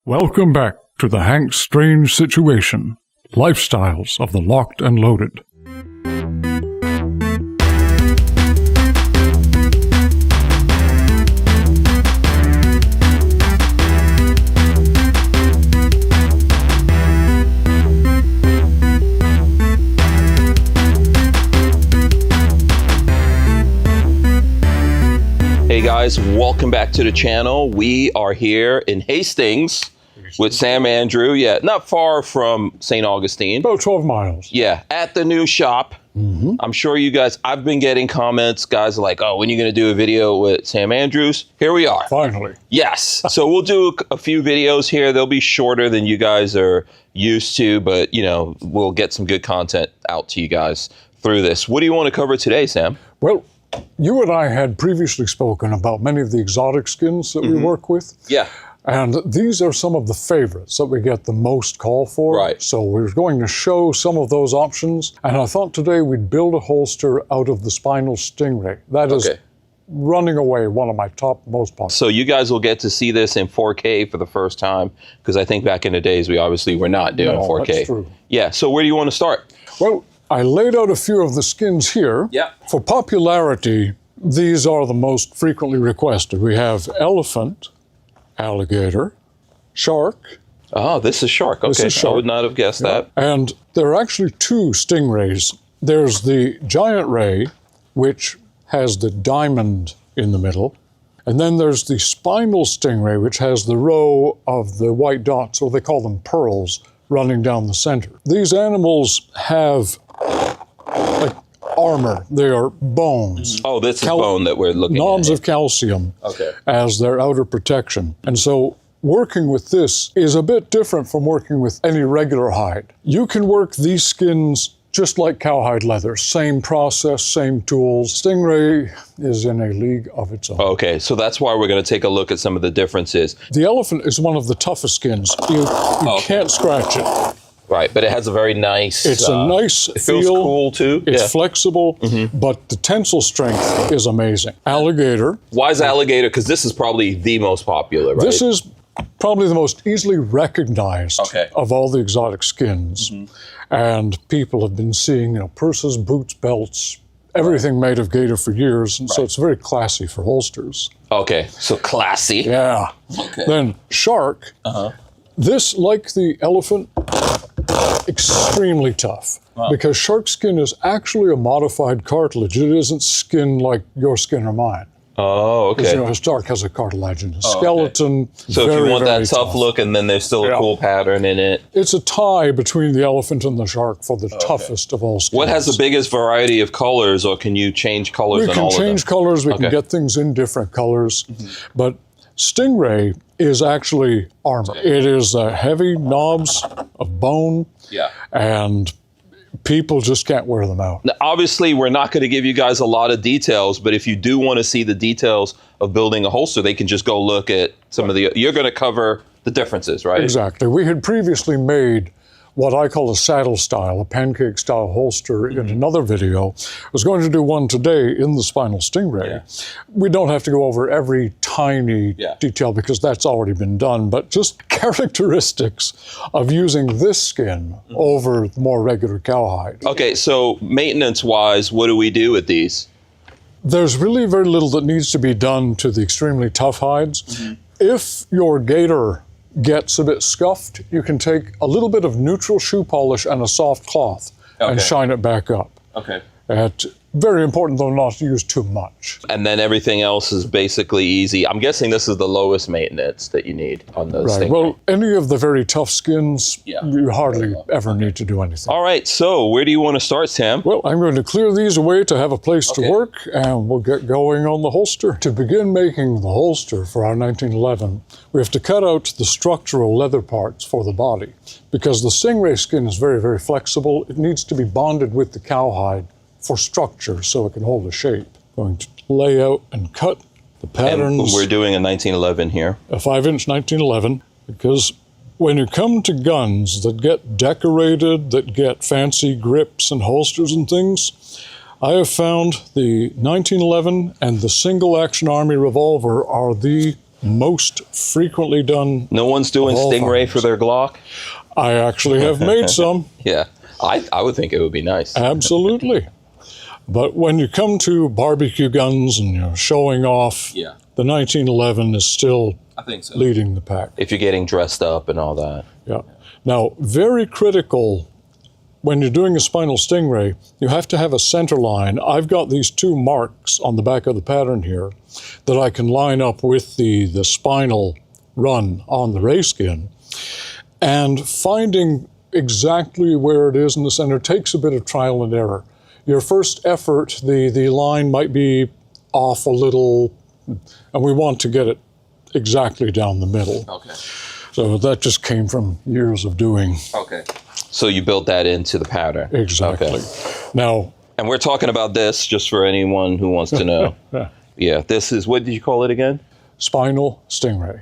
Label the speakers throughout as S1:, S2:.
S1: Welcome back to the Hank Strange Situation, Lifestyles of the Locked and Loaded.
S2: Hey guys, welcome back to the channel. We are here in Hastings with Sam Andrew. Yeah, not far from St. Augustine.
S1: About 12 miles.
S2: Yeah, at the new shop. I'm sure you guys, I've been getting comments. Guys are like, oh, when are you going to do a video with Sam Andrews? Here we are.
S1: Finally.
S2: Yes. So we'll do a few videos here. They'll be shorter than you guys are used to, but you know, we'll get some good content out to you guys through this. What do you want to cover today, Sam?
S1: Well, you and I had previously spoken about many of the exotic skins that we work with.
S2: Yeah.
S1: And these are some of the favorites that we get the most call for.
S2: Right.
S1: So we're going to show some of those options. And I thought today we'd build a holster out of the spinal stingray. That is running away one of my top most popular.
S2: So you guys will get to see this in 4K for the first time, because I think back in the days we obviously were not doing 4K.
S1: That's true.
S2: Yeah. So where do you want to start?
S1: Well, I laid out a few of the skins here.
S2: Yeah.
S1: For popularity, these are the most frequently requested. We have elephant, alligator, shark.
S2: Oh, this is shark. Okay,
S1: is shark.
S2: I would not have guessed that.
S1: And there are actually two stingrays. There's the giant ray, which has the diamond in the middle. And then there's the spinal stingray, which has the row of the white dots, or they call them pearls, running down the center. These animals have like armor. They are bones.
S2: Oh, this is bone that we're looking
S1: knobs
S2: at.
S1: of calcium as their outer protection. And so working with this is a bit different from working with any regular hide. You can work these skins just like cowhide leather. Same process, same tools. Stingray is in a league of its own.
S2: Okay, so that's why we're going to take a look at some of the differences.
S1: The elephant is one of the toughest skins. You can't scratch it.
S2: Right, but it has a very nice...
S1: It's a nice feel.
S2: It feels cool too.
S1: It's flexible, but the tensile strength is amazing. Alligator.
S2: Why is alligator? Because this is probably the most popular, right?
S1: This is probably the most easily recognized of all the exotic skins. And people have been seeing, purses, boots, belts, everything made of gator for years. And so it's very classy for holsters.
S2: Okay, so classy.
S1: Yeah.
S2: Okay.
S1: Then shark. This, like the elephant, extremely tough. Because shark skin is actually a modified cartilage. It isn't skin like your skin or mine.
S2: Oh, okay.
S1: Because, shark has a cartilaginous skeleton.
S2: So if you want that tough look, and then there's still a cool pattern in it.
S1: It's a tie between the elephant and the shark for the toughest of all skins.
S2: What has the biggest variety of colors, or can you change colors on all of them?
S1: We can change colors. We can get things in different colors. But stingray is actually armor. It is heavy knobs of bone. Yeah. And people just can't wear them out.
S2: Now, obviously, we're not going to give you guys a lot of details, but if you do want to see the details of building a holster, they can just go look at some of the... You're going to cover the differences, right?
S1: Exactly. We had previously made what I call a saddle style, a pancake style holster in another video. I was going to do one today in the spinal stingray. We don't have to go over every tiny detail because that's already been done, but just characteristics of using this skin over the more regular cowhide.
S2: Okay, so maintenance-wise, what do we do with these?
S1: There's really very little that needs to be done to the extremely tough hides. If your gator gets a bit scuffed, you can take a little bit of neutral shoe polish and a soft cloth and shine it back up. Okay. Very important, though, not to use too much.
S2: And then everything else is basically easy. I'm guessing this is the lowest maintenance that you need on those things.
S1: Well, any of the very tough skins, you hardly ever need to do anything.
S2: All right, so where do you want to start, Sam?
S1: Well, I'm going to clear these away to have a place to work, and we'll get going on the holster. To begin making the holster for our 1911, we have to cut out the structural leather parts for the body. Because the stingray skin is very, very flexible, it needs to be bonded with the cowhide for structure so it can hold a shape. Going to lay out and cut the patterns.
S2: And we're doing a 1911 here.
S1: A 5-inch 1911, because when you come to guns that get decorated, that get fancy grips and holsters and things, I have found the 1911 and the single action army revolver are the most frequently done.
S2: No one's doing
S1: of all
S2: stingray
S1: firearms.
S2: for their Glock?
S1: I actually have made some.
S2: Yeah, I would think it would be nice.
S1: Absolutely. But when you come to barbecue guns and you're showing off,
S2: Yeah.
S1: the 1911 is still
S2: I think so.
S1: leading the pack.
S2: If you're getting dressed up and all that.
S1: Yeah. Now, very critical when you're doing a spinal stingray, you have to have a center line. I've got these two marks on the back of the pattern here that I can line up with the spinal run on the ray skin. And finding exactly where it is in the center takes a bit of trial and error. Your first effort, the line might be off a little, and we want to get it exactly down the middle.
S2: Okay.
S1: So that just came from years of doing.
S2: Okay. So you built that into the pattern.
S1: Exactly.
S2: Okay.
S1: Now,
S2: And we're talking about this just for anyone who wants to know. Yeah, this is, what did you call it again?
S1: spinal stingray.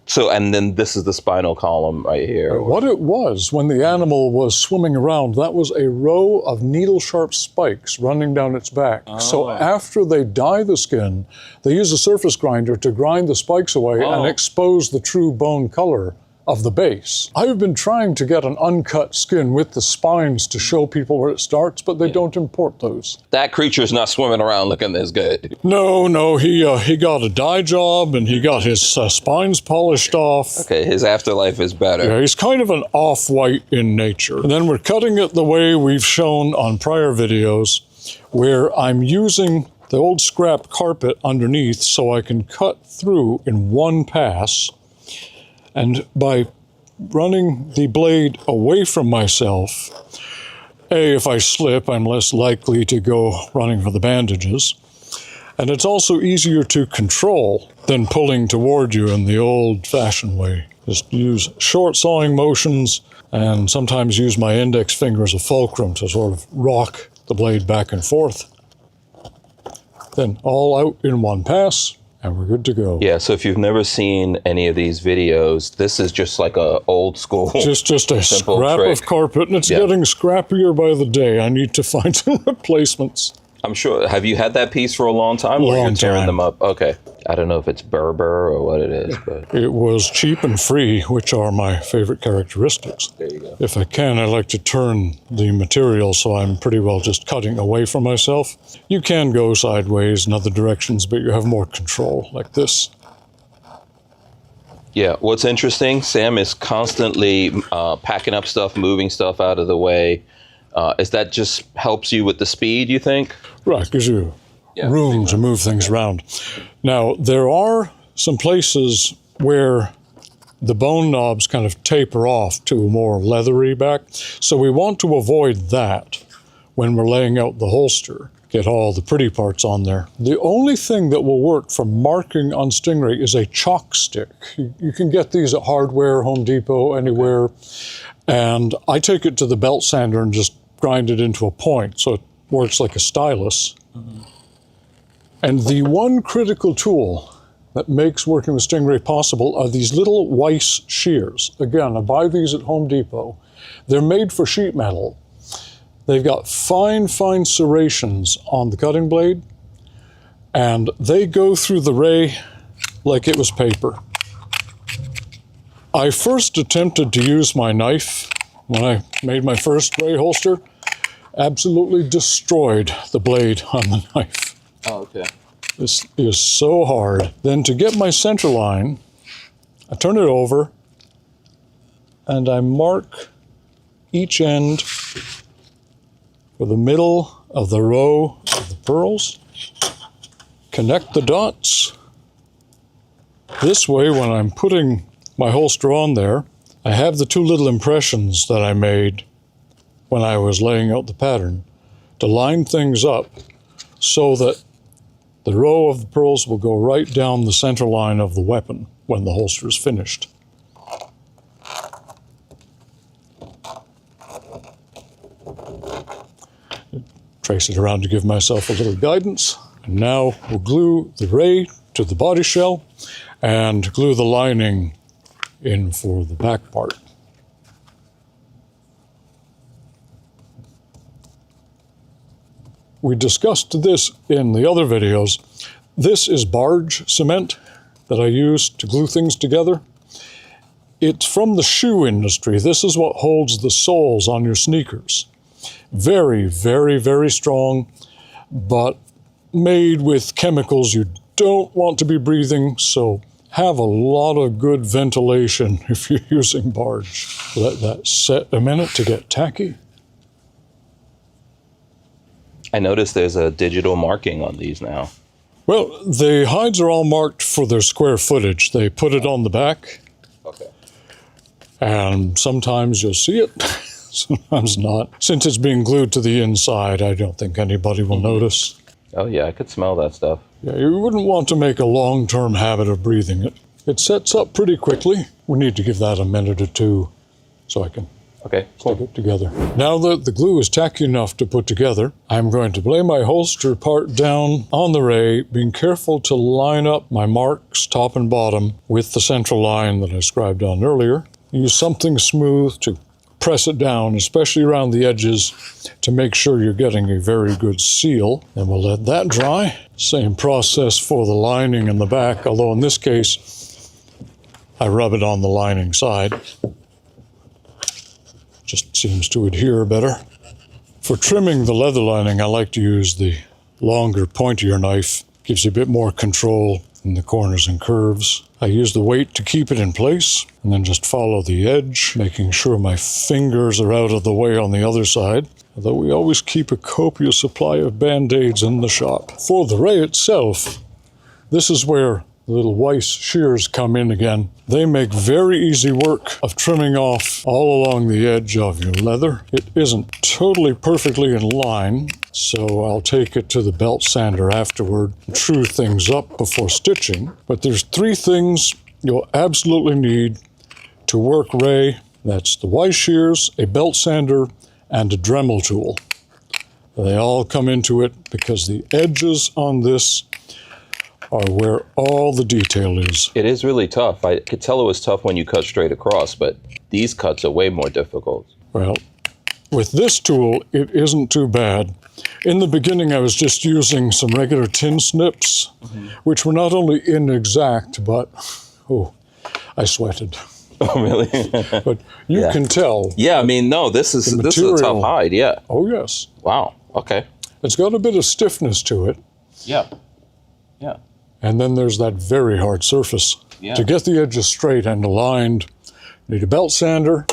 S2: So, and then this is the spinal column right here.
S1: What it was when the animal was swimming around, that was a row of needle-sharp spikes running down its back. So after they dye the skin, they use a surface grinder to grind the spikes away and expose the true bone color of the base. I've been trying to get an uncut skin with the spines to show people where it starts, but they don't import those.
S2: That creature's not swimming around looking this good.
S1: No, he got a dye job and he got his spines polished off.
S2: Okay, his afterlife is better.
S1: Yeah, he's kind of an off-white in nature. And then we're cutting it the way we've shown on prior videos, where I'm using the old scrap carpet underneath so I can cut through in one pass. And by running the blade away from myself, if I slip, I'm less likely to go running for the bandages. And it's also easier to control than pulling toward you in the old-fashioned way. Just use short sawing motions and sometimes use my index finger as a fulcrum to sort of rock the blade back and forth. Then all out in one pass, and we're good to go.
S2: Yeah, so if you've never seen any of these videos, this is just like a old school.
S1: Just a
S2: simple
S1: scrap
S2: trick.
S1: of carpet, and it's getting scrappier by the day. I need to find some replacements.
S2: I'm sure. Have you had that piece for a long time? Or
S1: Long
S2: you're tearing
S1: time.
S2: them up? Okay. I don't know if it's Berber or what it is, but
S1: It was cheap and free, which are my favorite characteristics.
S2: there you go.
S1: If I can, I like to turn the material so I'm pretty well just cutting away from myself. You can go sideways in other directions, but you have more control, like this.
S2: Yeah, what's interesting, Sam is constantly packing up stuff, moving stuff out of the way. Is that just helps you with the speed, you think?
S1: Right, gives you room to move things around. Now, there are some places where the bone knobs kind of taper off to a more leathery back, so we want to avoid that when we're laying out the holster. Get all the pretty parts on there. The only thing that will work for marking on Stingray is a chalk stick. You can get these at Hardware, Home Depot, anywhere. And I take it to the belt sander and just grind it into a point so it works like a stylus. And the one critical tool that makes working with Stingray possible are these little Weiss shears. Again, I buy these at Home Depot. They're made for sheet metal. They've got fine serrations on the cutting blade, and they go through the ray like it was paper. I first attempted to use my knife when I made my first ray holster. Absolutely destroyed the blade on the knife.
S2: Oh, okay.
S1: This is so hard. Then to get my center line, I turn it over and I mark each end for the middle of the row of the pearls. Connect the dots. This way, when I'm putting my holster on there, I have the two little impressions that I made when I was laying out the pattern to line things up so that the row of the pearls will go right down the center line of the weapon when the holster is finished. Trace it around to give myself a little guidance. And now we'll glue the ray to the body shell and glue the lining in for the back part. We discussed this in the other videos. This is barge cement that I use to glue things together. It's from the shoe industry. This is what holds the soles on your sneakers. Very, very, very strong, but made with chemicals you don't want to be breathing, so have a lot of good ventilation if you're using barge. Let that set a minute to get tacky.
S2: I noticed there's a digital marking on these now.
S1: Well, the hides are all marked for their square footage. They put it on the back.
S2: Okay.
S1: And sometimes you'll see it, sometimes not. Since it's being glued to the inside, I don't think anybody will notice.
S2: Oh yeah, I could smell that stuff.
S1: Yeah, you wouldn't want to make a long-term habit of breathing it. It sets up pretty quickly. We need to give that a minute or two so I can
S2: Okay,
S1: stick it together. Now that the glue is tacky enough to put together, I'm going to lay my holster part down on the ray, being careful to line up my marks, top and bottom, with the central line that I scribed on earlier. Use something smooth to press it down, especially around the edges, to make sure you're getting a very good seal. Then we'll let that dry. Same process for the lining in the back, although in this case, I rub it on the lining side. Just seems to adhere better. For trimming the leather lining, I like to use the longer, pointier knife. Gives you a bit more control in the corners and curves. I use the weight to keep it in place, and then just follow the edge, making sure my fingers are out of the way on the other side, although we always keep a copious supply of Band-Aids in the shop. For the ray itself, this is where the little Weiss shears come in again. They make very easy work of trimming off all along the edge of your leather. It isn't totally perfectly in line, so I'll take it to the belt sander afterward and true things up before stitching. But there's 3 things you'll absolutely need to work ray. That's the Weiss shears, a belt sander, and a Dremel tool. They all come into it because the edges on this are where all the detail is.
S2: It is really tough. I could tell it was tough when you cut straight across, but these cuts are way more difficult.
S1: Well, with this tool, it isn't too bad. In the beginning, I was just using some regular tin snips, which were not only inexact, but, oh, I sweated.
S2: Oh, really?
S1: But you can tell.
S2: Yeah, I mean, no, this is a tough hide, yeah.
S1: Oh, yes.
S2: Wow, okay.
S1: It's got a bit of stiffness to it.
S2: Yeah, yeah.
S1: And then there's that very hard surface.
S2: Yeah.
S1: To get the edges straight and aligned, you need a belt sander.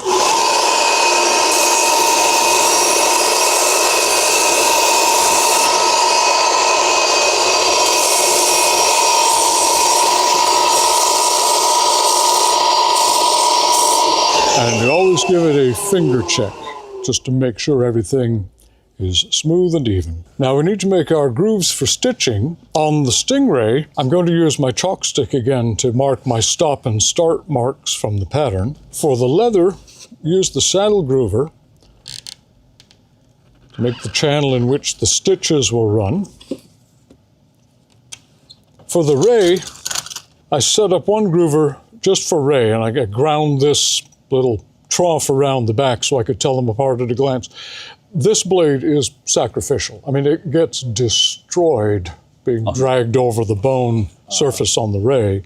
S1: And you always give it a finger check, just to make sure everything is smooth and even. Now we need to make our grooves for stitching. On the stingray, I'm going to use my chalk stick again to mark my stop and start marks from the pattern. For the leather, use the saddle groover to make the channel in which the stitches will run. For the ray, I set up one groover just for ray, and I ground this little trough around the back so I could tell them apart at a glance. This blade is sacrificial. I mean, it gets destroyed being dragged over the bone surface on the ray.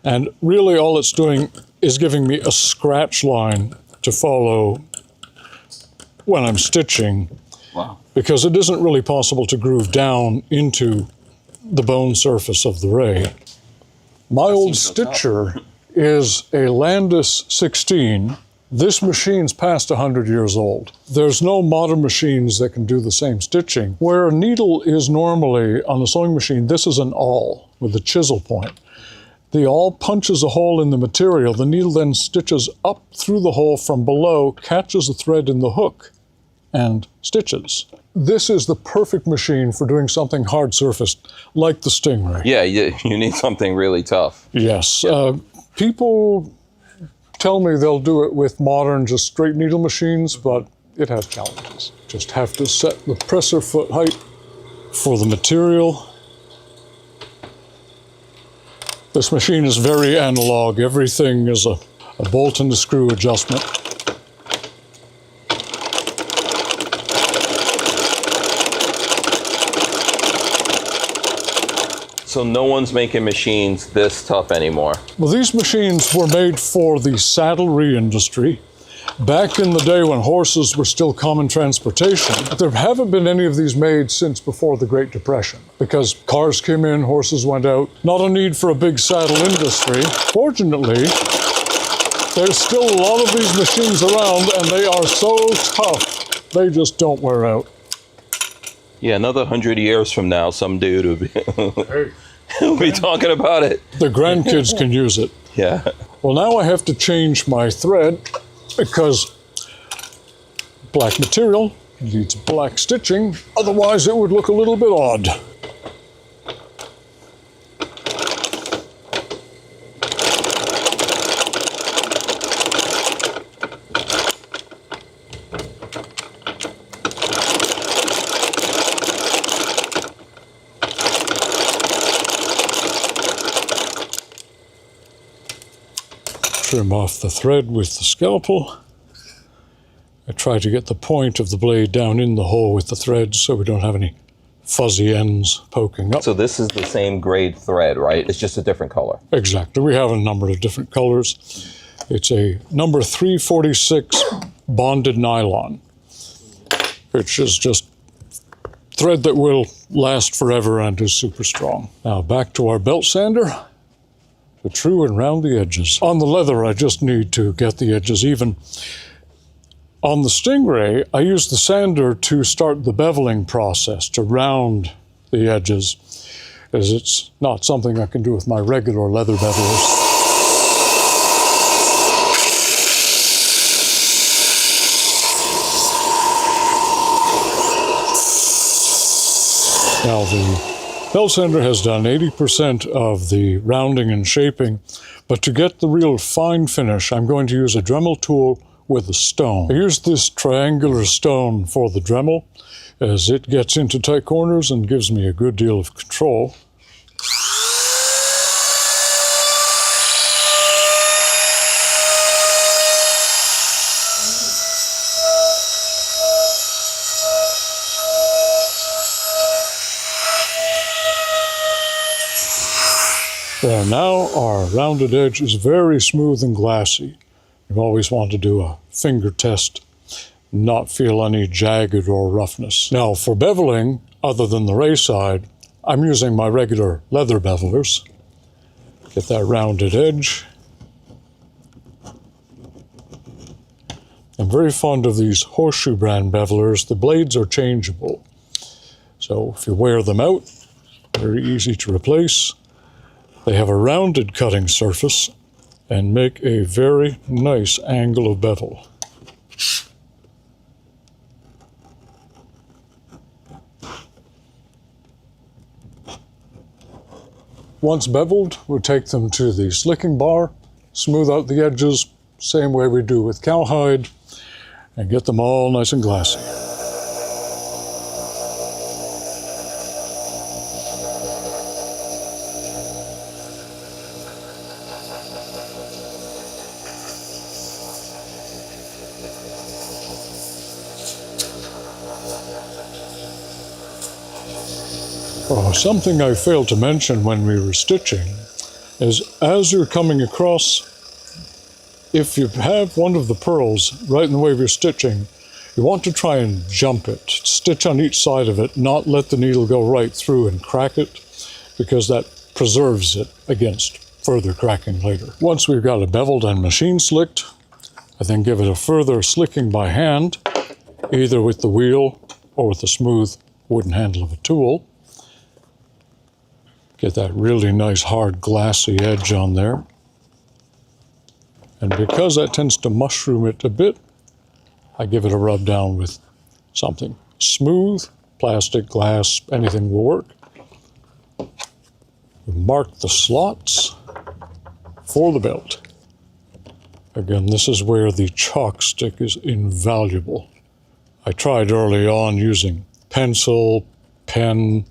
S1: And really all it's doing is giving me a scratch line to follow when I'm stitching.
S2: Wow. Because
S1: it isn't really possible to groove down into the bone surface of the ray. My old stitcher is a Landis 16. This machine's past 100 years old. There's no modern machines that can do the same stitching. Where a needle is normally on a sewing machine, this is an awl with a chisel point. The awl punches a hole in the material. The needle then stitches up through the hole from below, catches the thread in the hook, and stitches. This is the perfect machine for doing something hard surfaced, like the stingray.
S2: Yeah, you need something really tough.
S1: Yes. People tell me they'll do it with modern, just straight needle machines, but it has challenges. Just have to set the presser foot height for the material. This machine is very analog. Everything is a bolt and a screw adjustment.
S2: So no one's making machines this tough anymore.
S1: Well, these machines were made for the saddlery industry back in the day when horses were still common transportation. There haven't been any of these made since before the Great Depression because cars came in, horses went out. Not a need for a big saddle industry. Fortunately, there's still a lot of these machines around and they are so tough, they just don't wear out.
S2: Yeah, another 100 years from now, some dude will be, will be talking about it.
S1: The grandkids can use it.
S2: Yeah.
S1: Well, now I have to change my thread because black material needs black stitching, otherwise it would look a little bit odd. Trim off the thread with the scalpel. I try to get the point of the blade down in the hole with the thread so we don't have any fuzzy ends poking up.
S2: So this is the same grade thread, right? It's just a different color.
S1: Exactly. We have a number of different colors. It's a number 346 bonded nylon, which is just thread that will last forever and is super strong. Now back to our belt sander. To true and round the edges. On the leather, I just need to get the edges even. On the Stingray, I use the sander to start the beveling process, to round the edges, as it's not something I can do with my regular leather bevelers. Now the belt sander has done 80% of the rounding and shaping, but to get the real fine finish, I'm going to use a Dremel tool with a stone. I use this triangular stone for the Dremel as it gets into tight corners and gives me a good deal of control. There, now our rounded edge is very smooth and glassy. You've always wanted to do a finger test, not feel any jagged or roughness. Now for beveling, other than the ray side, I'm using my regular leather bevelers. Get that rounded edge. I'm very fond of these Horseshoe brand bevelers. The blades are changeable. So if you wear them out, very easy to replace. They have a rounded cutting surface and make a very nice angle of bevel. Once beveled, we'll take them to the slicking bar, smooth out the edges, same way we do with cowhide, and get them all nice and glassy. Oh, something I failed to mention when we were stitching is as you're coming across, if you have one of the pearls right in the way of your stitching, you want to try and jump it, stitch on each side of it, not let the needle go right through and crack it, because that preserves it against further cracking later. Once we've got it beveled and machine slicked, I then give it a further slicking by hand, either with the wheel or with the smooth wooden handle of a tool. Get that really nice hard glassy edge on there. And because that tends to mushroom it a bit, I give it a rub down with something smooth, plastic, glass, anything will work. Mark the slots for the belt. Again, this is where the chalk stick is invaluable. I tried early on using pencil, pen.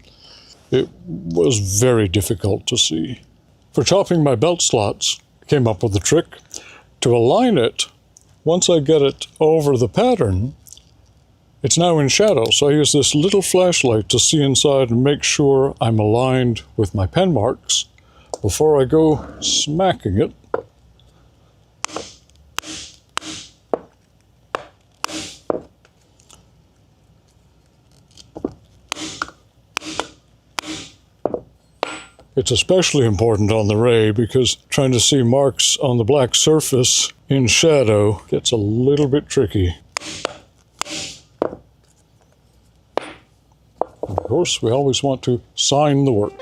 S1: It was very difficult to see. For chopping my belt slots, I came up with a trick. To align it, once I get it over the pattern, It's now in shadow, so I use this little flashlight to see inside and make sure I'm aligned with my pen marks before I go smacking it. It's especially important on the ray because trying to see marks on the black surface in shadow gets a little bit tricky. Of course, we always want to sign the work.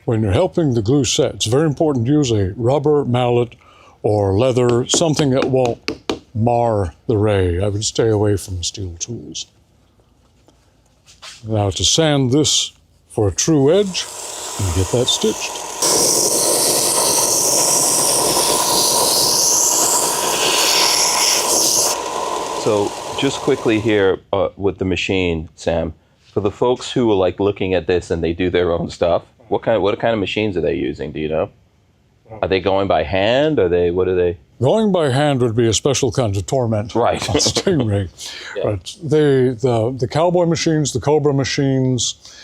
S1: When you're helping the glue set, it's very important to use a rubber mallet or leather, something that won't mar the ray. I would stay away from steel tools. Now to sand this for a true edge and get that stitched.
S2: So just quickly here with the machine, Sam, for the folks who are like looking at this and they do their own stuff, what kind of machines are they using? Do you know? Are they going by hand? What are they?
S1: Going by hand would be a special kind of torment.
S2: Right.
S1: On stingray.
S2: Yeah.
S1: But the cowboy machines, the Cobra machines,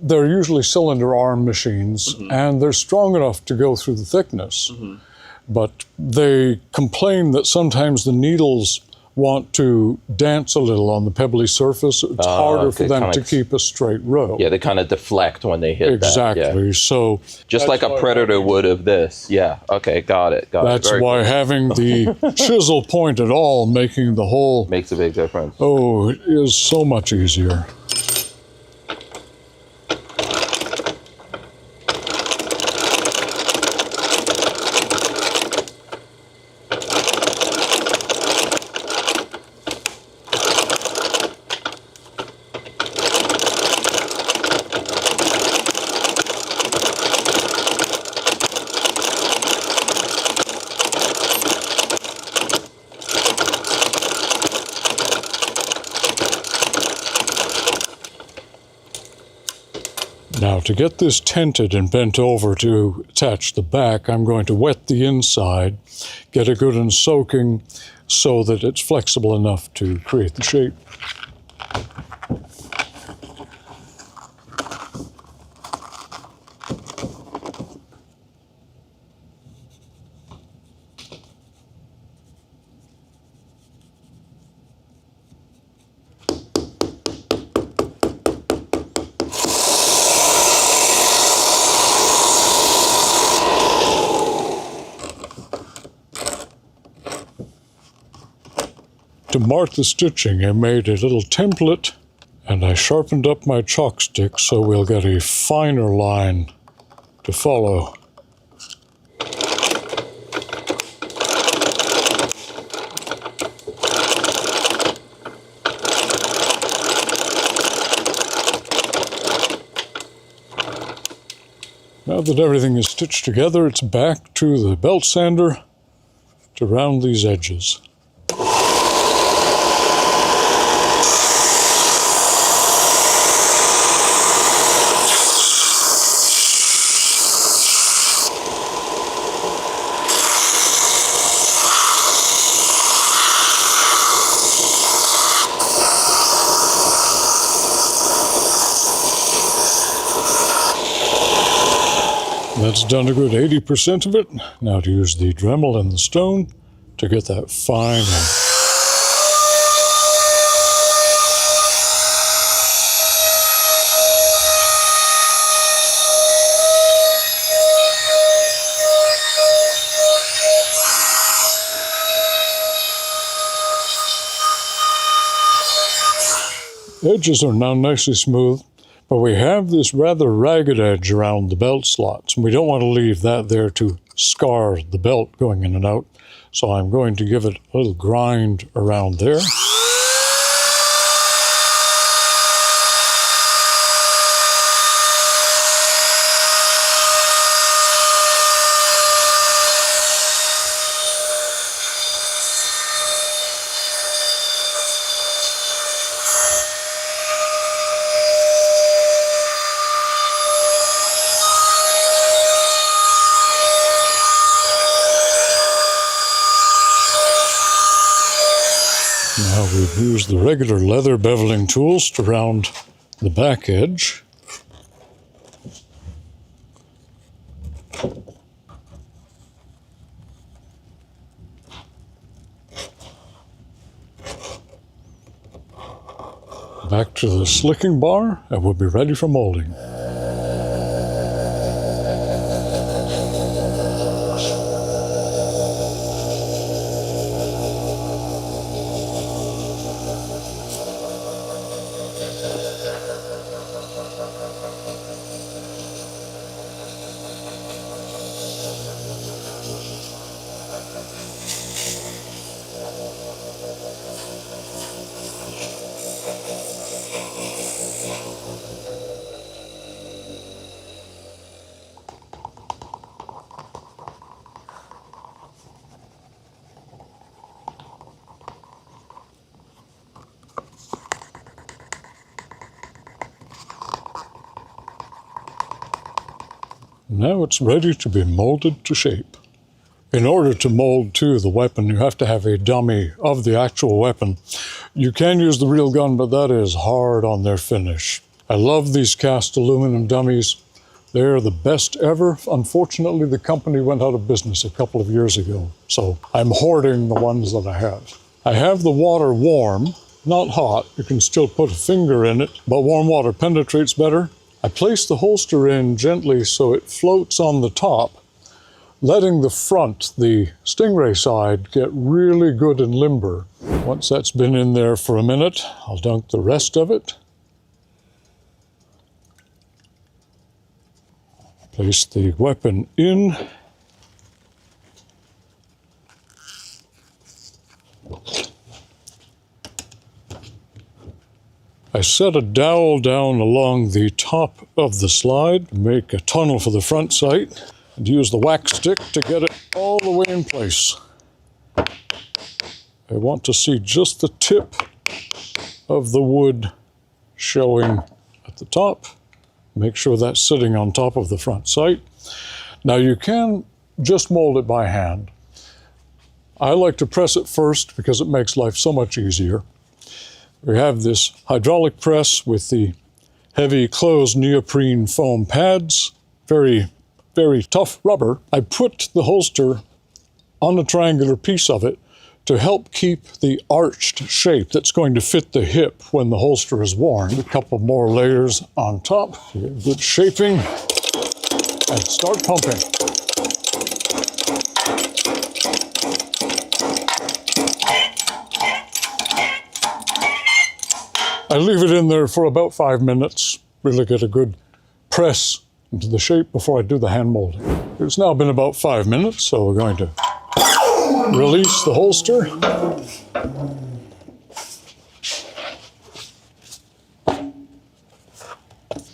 S1: they're usually cylinder arm machines, and they're strong enough to go through the thickness. But they complain that sometimes the needles want to dance a little on the pebbly surface. It's harder for them to keep a straight row.
S2: Yeah, they kind of deflect when they hit
S1: exactly.
S2: that. Yeah.
S1: So
S2: just like a predator would of this. Yeah. Okay. Got it.
S1: That's
S2: Very
S1: why
S2: cool.
S1: having the chisel point at all, making the hole,
S2: Makes a big difference.
S1: oh, it is so much easier. Now to get this tented and bent over to attach the back, I'm going to wet the inside, get it good and soaking so that it's flexible enough to create the shape. To mark the stitching, I made a little template and I sharpened up my chalk stick so we'll get a finer line to follow. Now that everything is stitched together, it's back to the belt sander to round these edges. That's done a good 80% of it. Now to use the Dremel and the stone to get that fine edges are now nicely smooth. But we have this rather ragged edge around the belt slots, and we don't want to leave that there to scar the belt going in and out. So I'm going to give it a little grind around there. Now we've used the regular leather beveling tools to round the back edge. Back to the slicking bar, and we'll be ready for molding. Now it's ready to be molded to shape. In order to mold to the weapon, you have to have a dummy of the actual weapon. You can use the real gun, but that is hard on their finish. I love these cast aluminum dummies. They're the best ever. Unfortunately, the company went out of business a couple of years ago, so I'm hoarding the ones that I have. I have the water warm, not hot. You can still put a finger in it, but warm water penetrates better. I place the holster in gently so it floats on the top, letting the front, the Stingray side, get really good and limber. Once that's been in there for a minute, I'll dunk the rest of it. Place the weapon in. I set a dowel down along the top of the slide, make a tunnel for the front sight, and use the wax stick to get it all the way in place. I want to see just the tip of the wood showing at the top. Make sure that's sitting on top of the front sight. Now you can just mold it by hand. I like to press it first because it makes life so much easier. We have this hydraulic press with the heavy closed neoprene foam pads, very, very tough rubber. I put the holster on a triangular piece of it to help keep the arched shape that's going to fit the hip when the holster is worn. A couple more layers on top, good shaping, and start pumping. I leave it in there for about 5 minutes, really get a good press into the shape before I do the hand molding. It's now been about 5 minutes, so we're going to release the holster.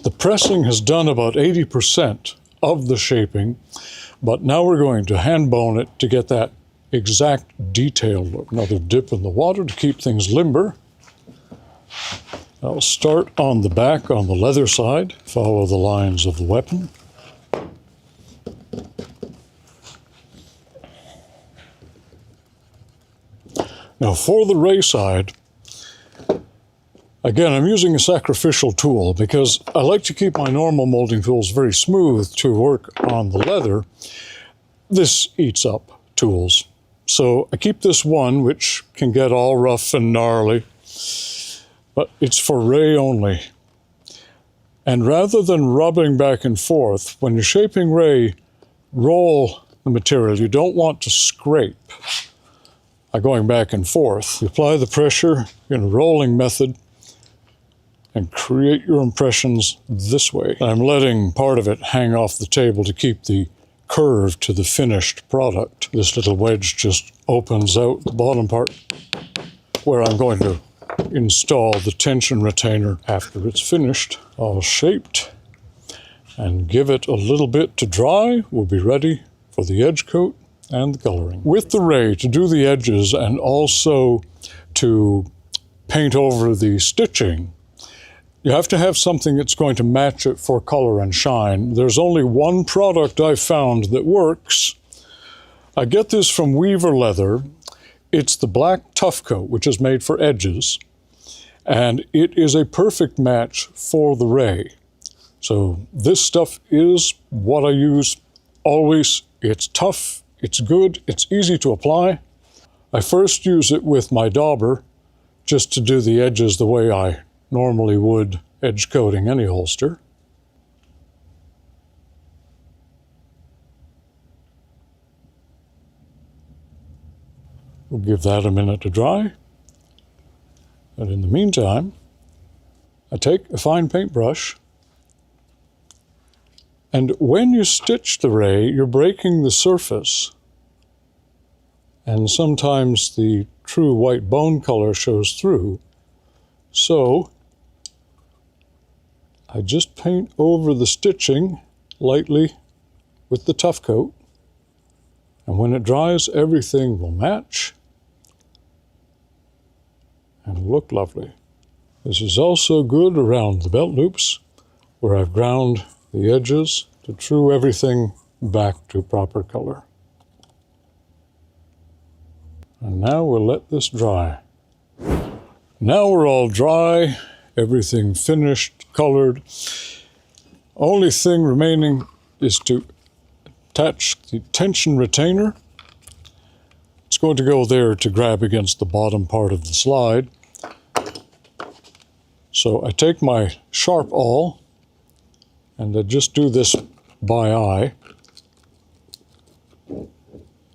S1: The pressing has done about 80% of the shaping, but now we're going to hand bone it to get that exact detail look. Another dip in the water to keep things limber. I'll start on the back, on the leather side, follow the lines of the weapon. Now for the ray side, again, I'm using a sacrificial tool because I like to keep my normal molding tools very smooth to work on the leather. This eats up tools. So I keep this one, which can get all rough and gnarly, but it's for ray only. And rather than rubbing back and forth, when you're shaping ray, roll the material. You don't want to scrape by going back and forth. You apply the pressure in a rolling method and create your impressions this way. I'm letting part of it hang off the table to keep the curve to the finished product. This little wedge just opens out the bottom part where I'm going to install the tension retainer after it's finished. All shaped, and give it a little bit to dry. We'll be ready for the edge coat and the coloring. With the ray, to do the edges and also to paint over the stitching, you have to have something that's going to match it for color and shine. There's only one product I've found that works. I get this from Weaver Leather. It's the black tough coat, which is made for edges, and it is a perfect match for the ray. So this stuff is what I use always. It's tough, it's good, it's easy to apply. I first use it with my dauber just to do the edges the way I normally would edge coating any holster. We'll give that a minute to dry. And in the meantime, I take a fine paintbrush, and when you stitch the ray, you're breaking the surface, and sometimes the true white bone color shows through. So I just paint over the stitching lightly with the tough coat, and when it dries, everything will match and look lovely. This is also good around the belt loops, where I've ground the edges to true everything back to proper color. And now we'll let this dry. Now we're all dry, everything finished, colored. Only thing remaining is to attach the tension retainer. It's going to go there to grab against the bottom part of the slide. So I take my sharp awl and I just do this by eye.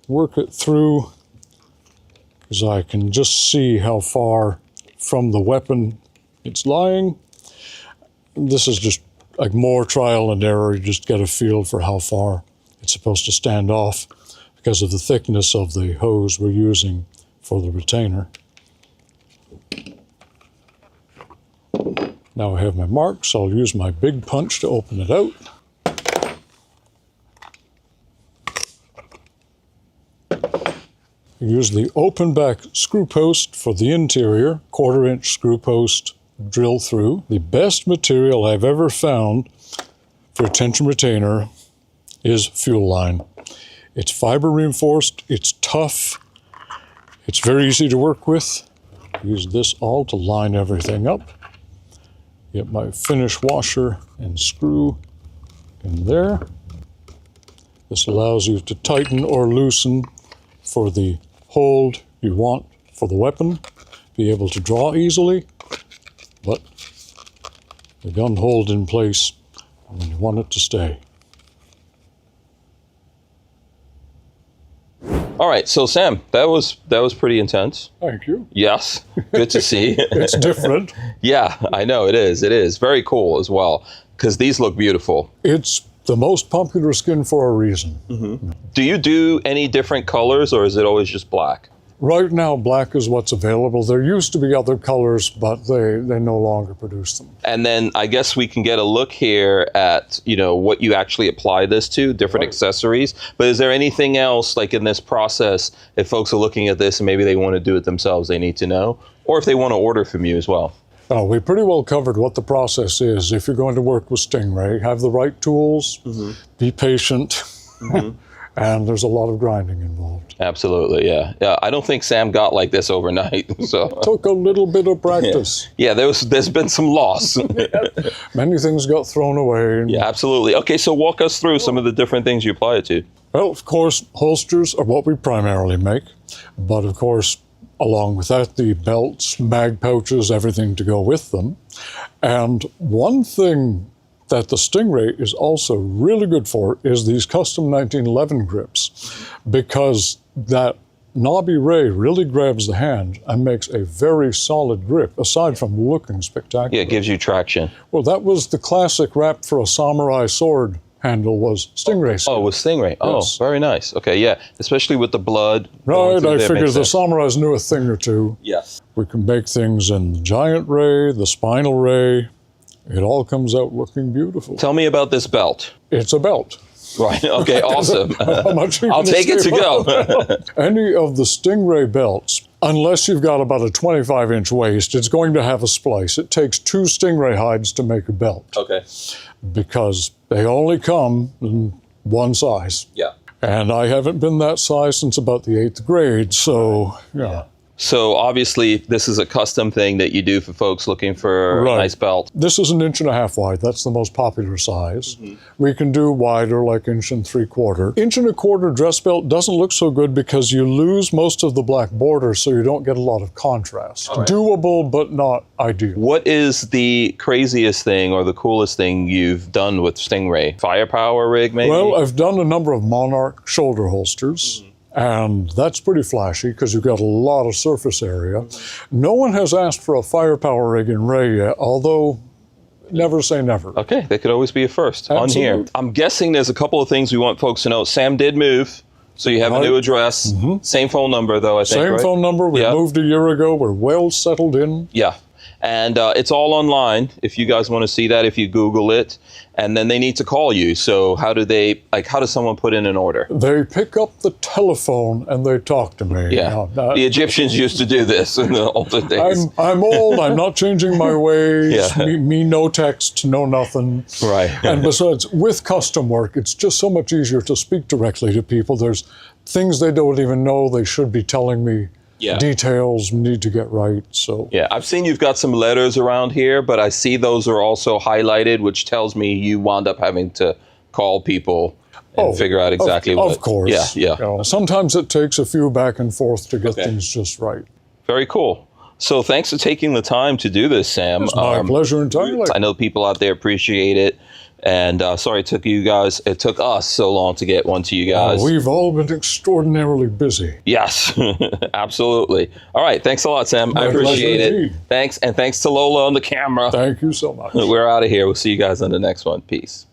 S1: Work it through, because I can just see how far from the weapon it's lying. This is just like more trial and error. You just get a feel for how far it's supposed to stand off because of the thickness of the hose we're using for the retainer. Now I have my marks. I'll use my big punch to open it out. Use the open back screw post for the interior, 1/4 inch screw post drill through. The best material I've ever found for a tension retainer is fuel line. It's fiber reinforced, it's tough, it's very easy to work with. Use this awl to line everything up. Get my finish washer and screw in there. This allows you to tighten or loosen for the hold you want for the weapon. Be able to draw easily, but the gun hold in place when you want it to stay.
S2: All right, so Sam, that was pretty intense.
S1: Thank you.
S2: Yes, good to see.
S1: It's different.
S2: Yeah, I know it is. It is very cool as well, because these look beautiful.
S1: It's the most popular skin for a reason.
S2: Mm-hmm. Do you do any different colors, or is it always just black?
S1: Right now, black is what's available. There used to be other colors, but they no longer produce them.
S2: And then I guess we can get a look here at, what you actually apply this to, different accessories. But is there anything else, like in this process, if folks are looking at this and maybe they want to do it themselves, they need to know? Or if they want to order from you as well?
S1: We pretty well covered what the process is. If you're going to work with Stingray, have the right tools, be patient, and there's a lot of grinding involved.
S2: Absolutely, yeah. I don't think Sam got like this overnight. So
S1: it took a little bit of practice.
S2: Yeah, there's been some loss.
S1: Many things got thrown away.
S2: Yeah, absolutely. Okay, so walk us through some of the different things you apply it to.
S1: Well, of course, holsters are what we primarily make, but of course, along with that, the belts, mag pouches, everything to go with them. And one thing that the Stingray is also really good for is these custom 1911 grips, because that knobby ray really grabs the hand and makes a very solid grip, aside from looking spectacular.
S2: Yeah, it gives you traction.
S1: Well, that was the classic wrap for a samurai sword handle, was Stingray skin.
S2: Oh, it was Stingray. Oh,
S1: Yes.
S2: very nice. Okay, yeah, especially with the blood.
S1: Right, I figured the samurais knew a thing or two.
S2: Yes.
S1: We can make things in the giant ray, the spinal ray. It all comes out looking beautiful.
S2: Tell me about this belt.
S1: It's a belt.
S2: Right, okay, awesome.
S1: How much
S2: I'll take it to go.
S1: Any of the Stingray belts, unless you've got about a 25-inch waist, it's going to have a splice. It takes 2 Stingray hides to make a belt.
S2: Okay.
S1: Because they only come in one size.
S2: Yeah.
S1: And I haven't been that size since about the 8th grade, so yeah.
S2: So obviously this is a custom thing that you do for folks looking for a nice belt.
S1: This is 1.5 inches wide. That's the most popular size. We can do wider, like 1.75 inches. 1.25 inch dress belt doesn't look so good because you lose most of the black border, so you don't get a lot of contrast. Doable, but not ideal.
S2: What is the craziest thing or the coolest thing you've done with Stingray? Firepower rig, maybe?
S1: Well, I've done a number of Monarch shoulder holsters. And that's pretty flashy because you've got a lot of surface area. No one has asked for a firepower rig in Ray yet, although never say never.
S2: Okay, that could always be a first on
S1: Absolutely.
S2: here. I'm guessing there's a couple of things we want folks to know. Sam did move, so you have a new address. Same phone number, though, I think,
S1: Same
S2: right?
S1: phone number. We moved a year ago. We're well settled in.
S2: Yeah. And it's all online if you guys want to see that, if you Google it. And then they need to call you. So how does someone put in an order?
S1: They pick up the telephone and they talk to me.
S2: Yeah.
S1: Now,
S2: The Egyptians used to do this in the older days.
S1: I'm old. I'm not changing my ways.
S2: Yeah.
S1: Me, no text, no nothing.
S2: Right.
S1: And besides, with custom work, it's just so much easier to speak directly to people. There's things they don't even know they should be telling me. Details need to get right. So
S2: yeah, I've seen you've got some letters around here, but I see those are also highlighted, which tells me you wound up having to call people and figure out exactly what.
S1: Of course.
S2: Yeah.
S1: You know, sometimes it takes a few back and forth to get things just right.
S2: Very cool. So thanks for taking the time to do this, Sam.
S1: It's my pleasure entirely.
S2: I know people out there appreciate it. And sorry it took us so long to get one to you guys.
S1: We've all been extraordinarily busy.
S2: Yes, absolutely. All right, thanks a lot, Sam. I
S1: My
S2: appreciate
S1: pleasure
S2: it.
S1: indeed.
S2: Thanks, and thanks to Lola on the camera.
S1: Thank you so much.
S2: We're out of here. We'll see you guys on the next one. Peace.